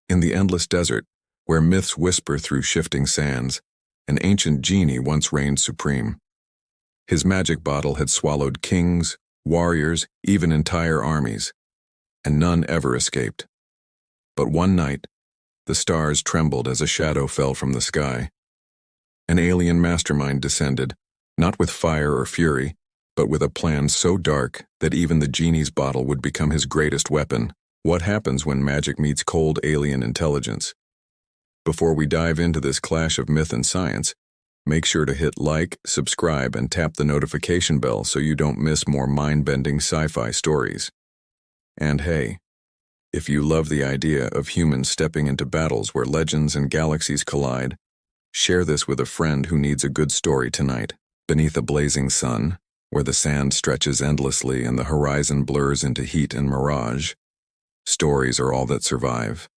In the endless desert, where myths whisper through shifting sands, an ancient genie once reigned supreme. His magic bottle had swallowed kings, warriors, even entire armies, and none ever escaped. But one night, the stars trembled as a shadow fell from the sky. An alien mastermind descended, not with fire or fury, but with a plan so dark that even the genie's bottle would become his greatest weapon. What happens when magic meets cold alien intelligence? Before we dive into this clash of myth and science, make sure to hit like, subscribe, and tap the notification bell so you don't miss more mind-bending sci-fi stories. And hey, if you love the idea of humans stepping into battles where legends and galaxies collide, share this with a friend who needs a good story tonight. Beneath a blazing sun, where the sand stretches endlessly and the horizon blurs into heat and mirage, stories are all that survive.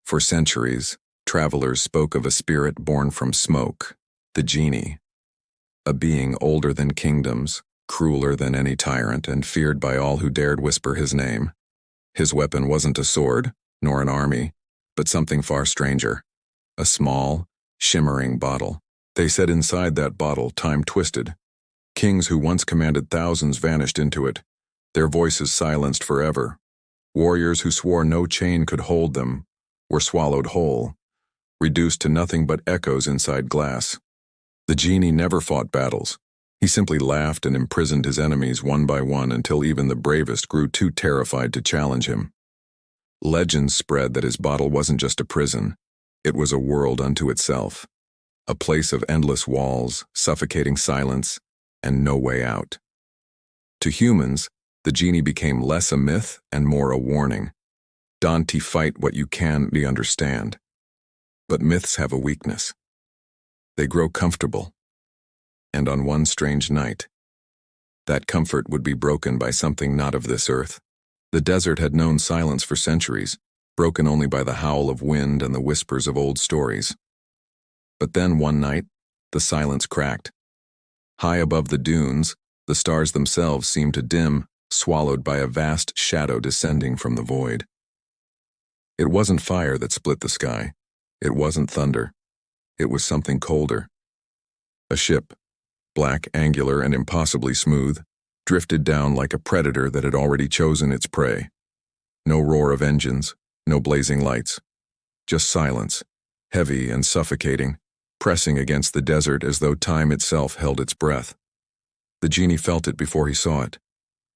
For centuries, travelers spoke of a spirit born from smoke, the Genie, a being older than kingdoms, crueler than any tyrant, and feared by all who dared whisper his name. His weapon wasn't a sword, nor an army, but something far stranger, a small, shimmering bottle. They said inside that bottle time twisted. Kings who once commanded thousands vanished into it, their voices silenced forever. Warriors who swore no chain could hold them were swallowed whole, reduced to nothing but echoes inside glass. The Genie never fought battles. He simply laughed and imprisoned his enemies one by one until even the bravest grew too terrified to challenge him. Legends spread that his bottle wasn't just a prison, it was a world unto itself, a place of endless walls, suffocating silence, and no way out. To humans, the Genie became less a myth and more a warning. Don't fight what you can't understand. But myths have a weakness. They grow comfortable. And on one strange night, that comfort would be broken by something not of this earth. The desert had known silence for centuries, broken only by the howl of wind and the whispers of old stories. But then one night, the silence cracked. High above the dunes, the stars themselves seemed to dim, swallowed by a vast shadow descending from the void. It wasn't fire that split the sky. It wasn't thunder. It was something colder. A ship, black, angular, and impossibly smooth, drifted down like a predator that had already chosen its prey. No roar of engines, no blazing lights. Just silence, heavy and suffocating, pressing against the desert as though time itself held its breath. The Genie felt it before he saw it.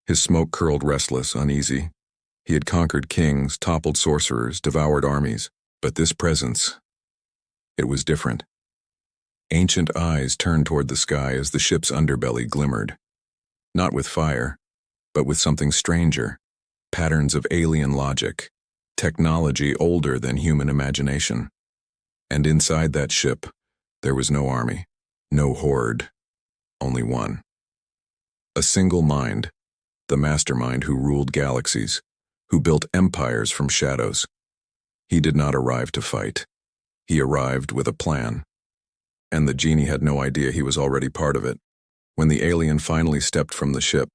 His smoke curled restless, uneasy. He had conquered kings, toppled sorcerers, devoured armies. But this presence, it was different. Ancient eyes turned toward the sky as the ship's underbelly glimmered. Not with fire, but with something stranger. Patterns of alien logic. Technology older than human imagination. And inside that ship, there was no army, no horde, only one. A single mind, the mastermind who ruled galaxies, who built empires from shadows. He did not arrive to fight. He arrived with a plan. And the Genie had no idea he was already part of it. When the alien finally stepped from the ship,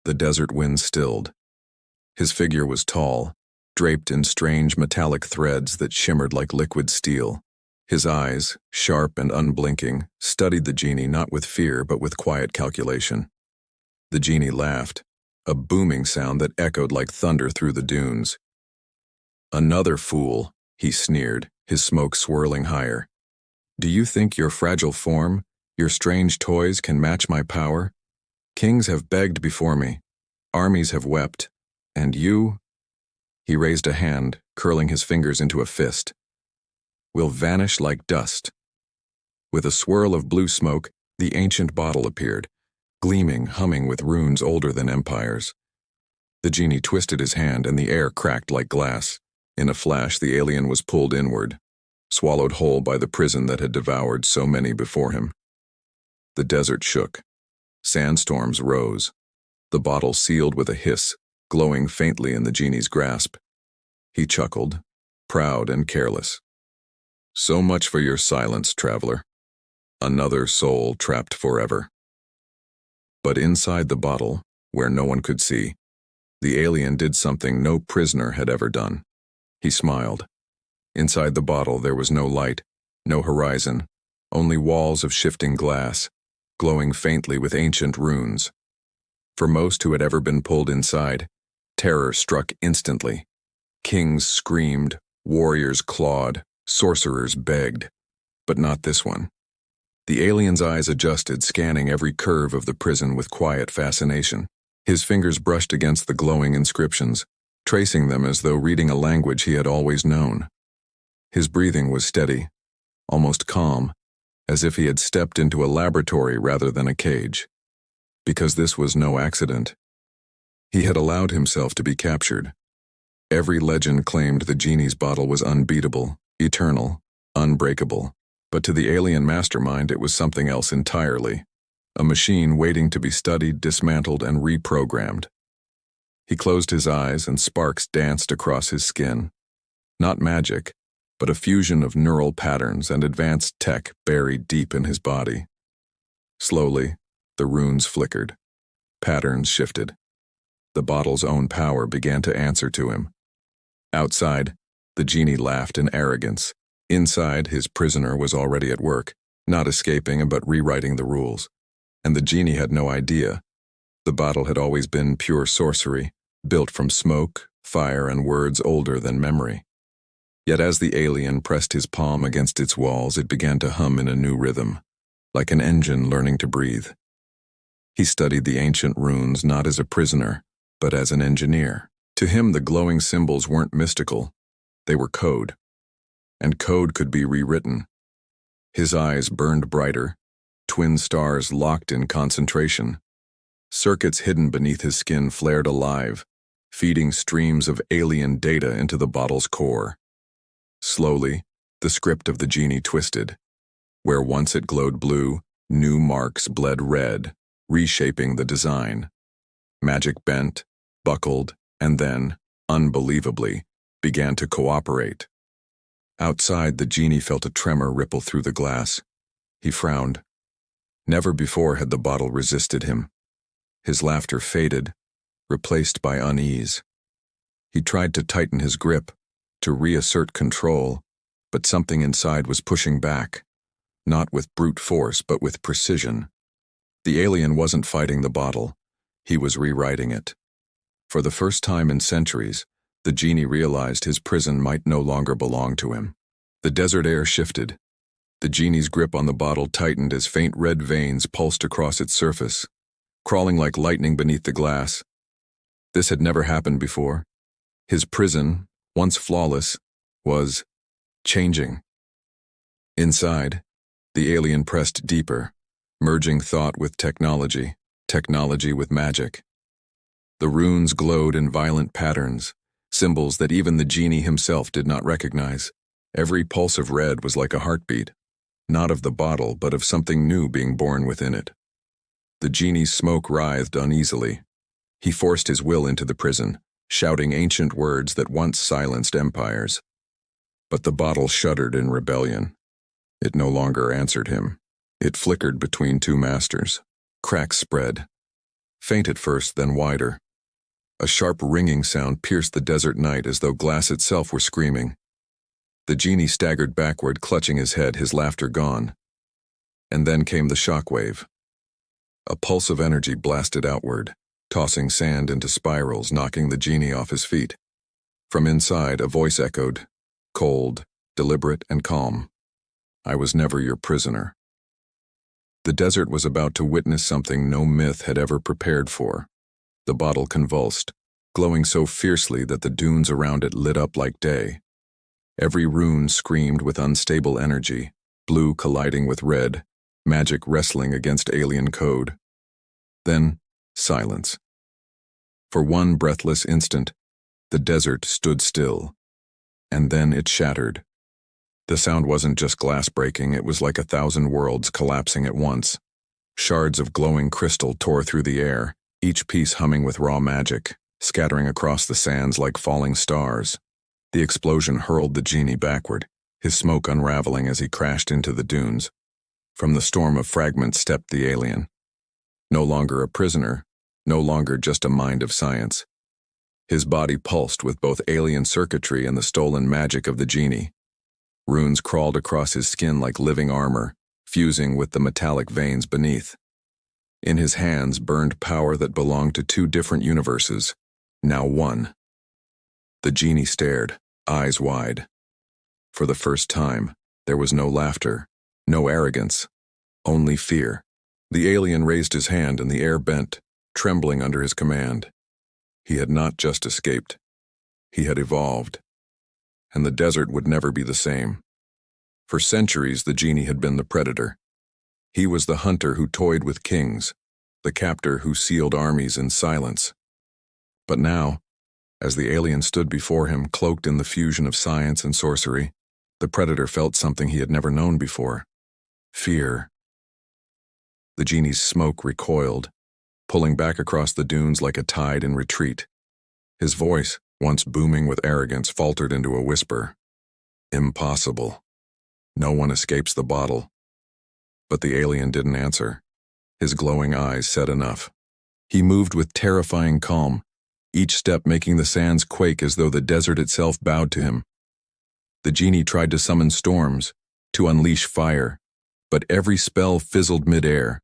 the desert wind stilled. His figure was tall, draped in strange metallic threads that shimmered like liquid steel. His eyes, sharp and unblinking, studied the Genie not with fear but with quiet calculation. The Genie laughed, a booming sound that echoed like thunder through the dunes. "Another fool," he sneered, his smoke swirling higher. "Do you think your fragile form, your strange toys can match my power? Kings have begged before me, armies have wept, and you—" He raised a hand, curling his fingers into a fist. "Will vanish like dust." With a swirl of blue smoke, the ancient bottle appeared, gleaming, humming with runes older than empires. The Genie twisted his hand and the air cracked like glass. In a flash, the alien was pulled inward, swallowed whole by the prison that had devoured so many before him. The desert shook. Sandstorms rose. The bottle sealed with a hiss, glowing faintly in the Genie's grasp. He chuckled, proud and careless. "So much for your silence, traveler. Another soul trapped forever." But inside the bottle, where no one could see, the alien did something no prisoner had ever done. He smiled, Inside the bottle there was no light, no horizon, only walls of shifting glass, glowing faintly with ancient runes. For most who had ever been pulled inside, terror struck instantly. Kings screamed, warriors clawed, sorcerers begged. But not this one. The alien's eyes adjusted, scanning every curve of the prison with quiet fascination. His fingers brushed against the glowing inscriptions, tracing them as though reading a language he had always known. His breathing was steady, almost calm, as if he had stepped into a laboratory rather than a cage. Because this was no accident. He had allowed himself to be captured. Every legend claimed the genie's bottle was unbeatable, eternal, unbreakable. But to the alien mastermind it was something else entirely. A machine waiting to be studied, dismantled, and reprogrammed. He closed his eyes and sparks danced across his skin. Not magic, but a fusion of neural patterns and advanced tech buried deep in his body. Slowly, the runes flickered. Patterns shifted. The bottle's own power began to answer to him. Outside, the genie laughed in arrogance. Inside, his prisoner was already at work, not escaping but rewriting the rules. And the genie had no idea. The bottle had always been pure sorcery, built from smoke, fire, and words older than memory. Yet as the alien pressed his palm against its walls, it began to hum in a new rhythm, like an engine learning to breathe. He studied the ancient runes not as a prisoner, but as an engineer. To him, the glowing symbols weren't mystical. They were code. And code could be rewritten. His eyes burned brighter, twin stars locked in concentration. Circuits hidden beneath his skin flared alive, feeding streams of alien data into the bottle's core. Slowly, the script of the genie twisted. Where once it glowed blue, new marks bled red, reshaping the design. Magic bent, buckled, and then, unbelievably, began to cooperate. Outside, the genie felt a tremor ripple through the glass. He frowned. Never before had the bottle resisted him. His laughter faded, replaced by unease. He tried to tighten his grip, to reassert control, but something inside was pushing back, not with brute force but with precision. The alien wasn't fighting the bottle. He was rewriting it. For the first time in centuries, the genie realized his prison might no longer belong to him. The desert air shifted. The genie's grip on the bottle tightened as faint red veins pulsed across its surface, crawling like lightning beneath the glass. This had never happened before. His prison, once flawless, was changing. Inside, the alien pressed deeper, merging thought with technology, technology with magic. The runes glowed in violent patterns, symbols that even the genie himself did not recognize. Every pulse of red was like a heartbeat, not of the bottle, but of something new being born within it. The genie's smoke writhed uneasily. He forced his will into the prison, shouting ancient words that once silenced empires. But the bottle shuddered in rebellion. It no longer answered him. It flickered between two masters. Cracks spread, faint at first, then wider. A sharp ringing sound pierced the desert night as though glass itself were screaming. The genie staggered backward, clutching his head, his laughter gone. And then came the shockwave. A pulse of energy blasted outward, tossing sand into spirals, knocking the genie off his feet. From inside, a voice echoed, cold, deliberate, and calm. I was never your prisoner. The desert was about to witness something no myth had ever prepared for. The bottle convulsed, glowing so fiercely that the dunes around it lit up like day. Every rune screamed with unstable energy, blue colliding with red, magic wrestling against alien code. Then, silence. For one breathless instant, the desert stood still, and then it shattered. The sound wasn't just glass breaking, it was like 1,000 worlds collapsing at once. Shards of glowing crystal tore through the air, each piece humming with raw magic, scattering across the sands like falling stars. The explosion hurled the genie backward, his smoke unraveling as he crashed into the dunes. From the storm of fragments stepped the alien. No longer a prisoner, no longer just a mind of science. His body pulsed with both alien circuitry and the stolen magic of the genie. Runes crawled across his skin like living armor, fusing with the metallic veins beneath. In his hands burned power that belonged to two different universes, now one. The genie stared, eyes wide. For the first time, there was no laughter, no arrogance, only fear. The alien raised his hand and the air bent, trembling under his command. He had not just escaped. He had evolved. And the desert would never be the same. For centuries, the genie had been the predator. He was the hunter who toyed with kings, the captor who sealed armies in silence. But now, as the alien stood before him, cloaked in the fusion of science and sorcery, the predator felt something he had never known before: fear. The genie's smoke recoiled, pulling back across the dunes like a tide in retreat. His voice, once booming with arrogance, faltered into a whisper. Impossible. No one escapes the bottle. But the alien didn't answer. His glowing eyes said enough. He moved with terrifying calm, each step making the sands quake as though the desert itself bowed to him. The genie tried to summon storms, to unleash fire, but every spell fizzled mid-air,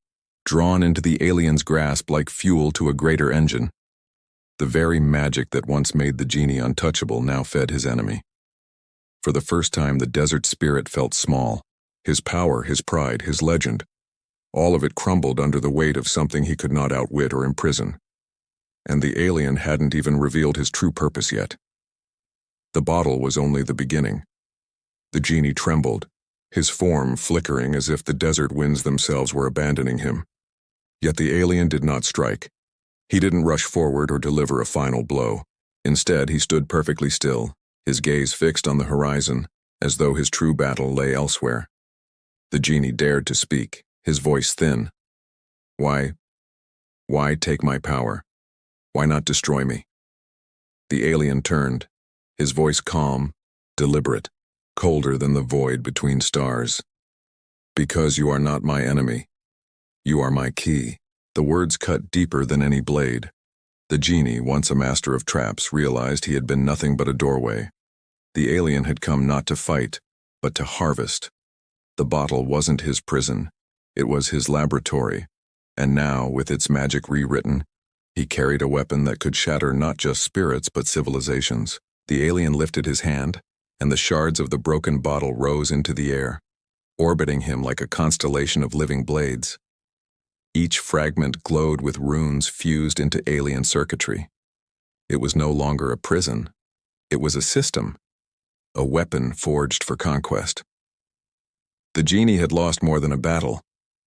drawn into the alien's grasp like fuel to a greater engine. The very magic that once made the genie untouchable now fed his enemy. For the first time, the desert spirit felt small. His power, his pride, his legend. All of it crumbled under the weight of something he could not outwit or imprison. And the alien hadn't even revealed his true purpose yet. The bottle was only the beginning. The genie trembled, his form flickering as if the desert winds themselves were abandoning him. Yet the alien did not strike. He didn't rush forward or deliver a final blow. Instead, he stood perfectly still, his gaze fixed on the horizon, as though his true battle lay elsewhere. The genie dared to speak, his voice thin. Why take my power? Why not destroy me? The alien turned, his voice calm, deliberate, colder than the void between stars. Because you are not my enemy. You are my key. The words cut deeper than any blade. The genie, once a master of traps, realized he had been nothing but a doorway. The alien had come not to fight, but to harvest. The bottle wasn't his prison. It was his laboratory. And now, with its magic rewritten, he carried a weapon that could shatter not just spirits but civilizations. The alien lifted his hand, and the shards of the broken bottle rose into the air, orbiting him like a constellation of living blades. Each fragment glowed with runes fused into alien circuitry. It was no longer a prison. It was a system, a weapon forged for conquest. The genie had lost more than a battle.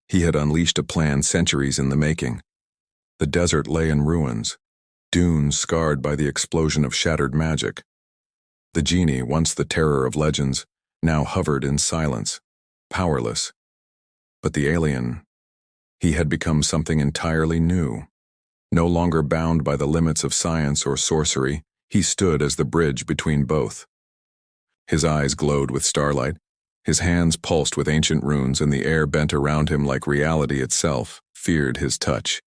He had unleashed a plan centuries in the making. The desert lay in ruins, dunes scarred by the explosion of shattered magic. The genie, once the terror of legends, now hovered in silence, powerless. But the alien, he had become something entirely new. No longer bound by the limits of science or sorcery, he stood as the bridge between both. His eyes glowed with starlight, his hands pulsed with ancient runes, and the air bent around him like reality itself feared his touch.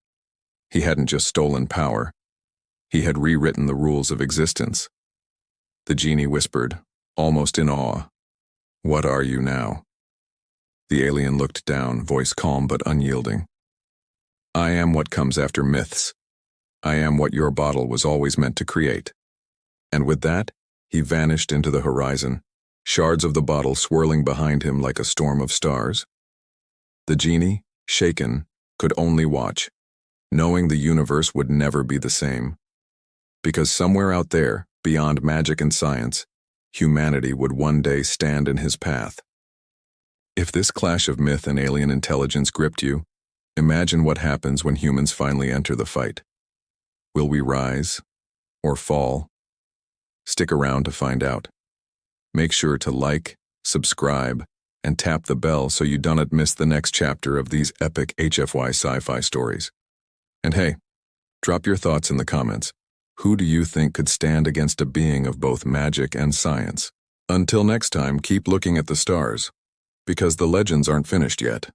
He hadn't just stolen power. He had rewritten the rules of existence. The genie whispered, almost in awe, "What are you now?" The alien looked down, voice calm but unyielding. "I am what comes after myths. I am what your bottle was always meant to create." And with that, he vanished into the horizon, shards of the bottle swirling behind him like a storm of stars. The genie, shaken, could only watch, knowing the universe would never be the same. Because somewhere out there, beyond magic and science, humanity would one day stand in his path. If this clash of myth and alien intelligence gripped you, imagine what happens when humans finally enter the fight. Will we rise or fall? Stick around to find out. Make sure to like, subscribe, and tap the bell so you don't miss the next chapter of these epic HFY sci-fi stories. And hey, drop your thoughts in the comments. Who do you think could stand against a being of both magic and science? Until next time, keep looking at the stars, because the legends aren't finished yet.